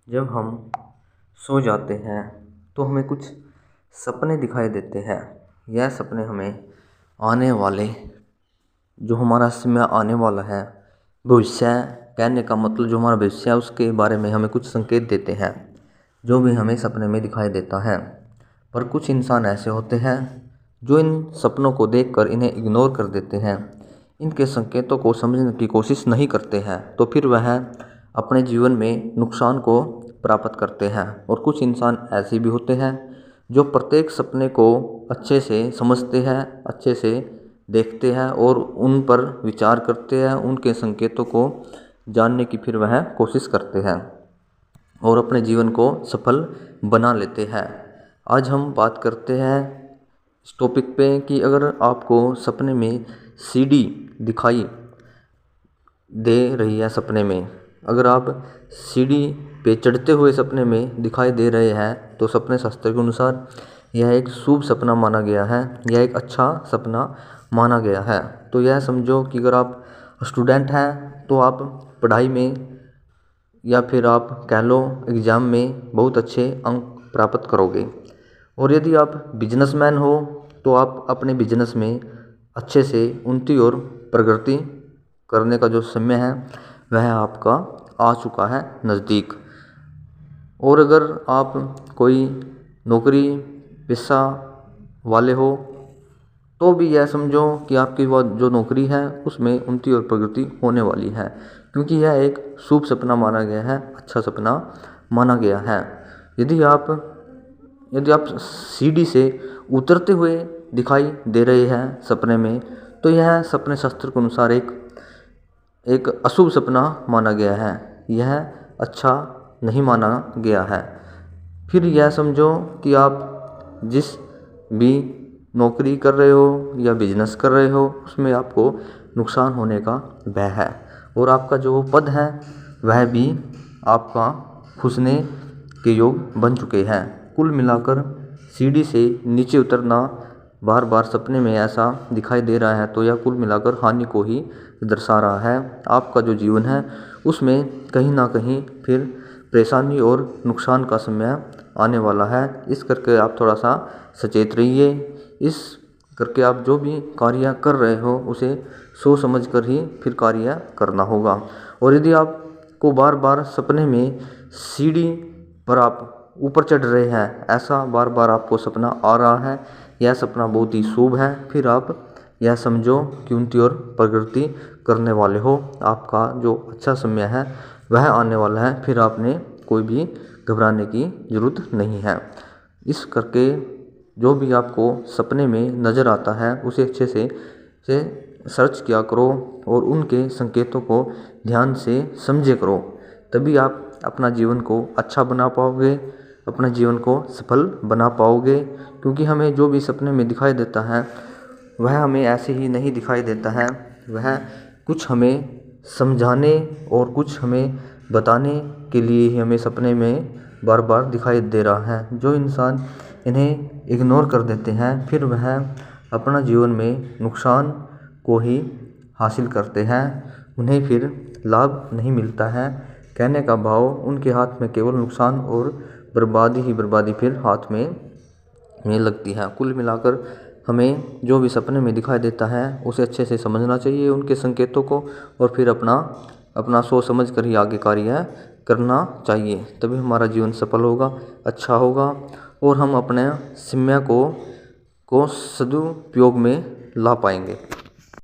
जब हम सो जाते हैं तो हमें कुछ सपने दिखाई देते हैं। यह सपने हमें आने वाले, जो हमारा समय आने वाला है, भविष्य, कहने का मतलब जो हमारा भविष्य है उसके बारे में हमें कुछ संकेत देते हैं, जो भी हमें सपने में दिखाई देता है। पर कुछ इंसान ऐसे होते हैं जो इन सपनों को देखकर इन्हें इग्नोर कर देते हैं, इनके संकेतों को समझने की कोशिश नहीं करते हैं, तो फिर वह अपने जीवन में नुकसान को प्राप्त करते हैं। और कुछ इंसान ऐसे भी होते हैं जो प्रत्येक सपने को अच्छे से समझते हैं, अच्छे से देखते हैं और उन पर विचार करते हैं, उनके संकेतों को जानने की फिर वह कोशिश करते हैं और अपने जीवन को सफल बना लेते हैं। आज हम बात करते हैं इस टॉपिक पे कि अगर आपको सपने में सीढ़ी दिखाई दे रही है, सपने में अगर आप सीढ़ी पे चढ़ते हुए सपने में दिखाई दे रहे हैं, तो सपने शास्त्र के अनुसार यह एक शुभ सपना माना गया है, यह एक अच्छा सपना माना गया है। तो यह समझो कि अगर आप स्टूडेंट हैं तो आप पढ़ाई में या फिर आप कह लो एग्ज़ाम में बहुत अच्छे अंक प्राप्त करोगे। और यदि आप बिजनेसमैन हो तो आप अपने बिजनेस में अच्छे से उन्नति और प्रगति करने का जो समय है वह आपका आ चुका है नज़दीक। और अगर आप कोई नौकरी पेशा वाले हो तो भी यह समझो कि आपकी वह जो नौकरी है उसमें उन्नति और प्रगति होने वाली है, क्योंकि यह एक शुभ सपना माना गया है, अच्छा सपना माना गया है। यदि आप सीढ़ी से उतरते हुए दिखाई दे रहे हैं सपने में, तो यह सपने शास्त्र के अनुसार एक अशुभ सपना माना गया है, यह अच्छा नहीं माना गया है। फिर यह समझो कि आप जिस भी नौकरी कर रहे हो या बिजनेस कर रहे हो उसमें आपको नुकसान होने का भय है और आपका जो पद है वह भी आपका खुसने के योग बन चुके हैं। कुल मिलाकर सीढ़ी से नीचे उतरना बार बार सपने में ऐसा दिखाई दे रहा है, तो यह कुल मिलाकर हानि को ही दर्शा रहा है। आपका जो जीवन है उसमें कहीं ना कहीं फिर परेशानी और नुकसान का समय आने वाला है। इस करके आप थोड़ा सा सचेत रहिए। इस करके आप जो भी कार्य कर रहे हो उसे सोच समझ कर ही फिर कार्य करना होगा। और यदि आपको बार बार सपने में सीढ़ी पर आप ऊपर चढ़ रहे हैं, ऐसा बार बार आपको सपना आ रहा है, यह सपना बहुत ही शुभ है। फिर आप यह समझो कि उन्नति और प्रगति करने वाले हो, आपका जो अच्छा समय है वह आने वाला है, फिर आपने कोई भी घबराने की ज़रूरत नहीं है। इस करके जो भी आपको सपने में नज़र आता है उसे अच्छे से सर्च किया करो और उनके संकेतों को ध्यान से समझे करो, तभी आप अपना जीवन को अच्छा बना पाओगे, अपने जीवन को सफल बना पाओगे। क्योंकि हमें जो भी सपने में दिखाई देता है वह हमें ऐसे ही नहीं दिखाई देता है, वह कुछ हमें समझाने और कुछ हमें बताने के लिए ही हमें सपने में बार बार दिखाई दे रहा है। जो इंसान इन्हें इग्नोर कर देते हैं फिर वह अपना जीवन में नुकसान को ही हासिल करते हैं, उन्हें फिर लाभ नहीं मिलता है। कहने का भाव उनके हाथ में केवल नुकसान और बर्बादी ही बर्बादी फिर हाथ में लगती है। कुल मिलाकर हमें जो भी सपने में दिखाई देता है उसे अच्छे से समझना चाहिए, उनके संकेतों को, और फिर अपना सोच समझ कर ही आगे कार्य करना चाहिए, तभी हमारा जीवन सफल होगा, अच्छा होगा और हम अपने समय को सदुपयोग में ला पाएंगे।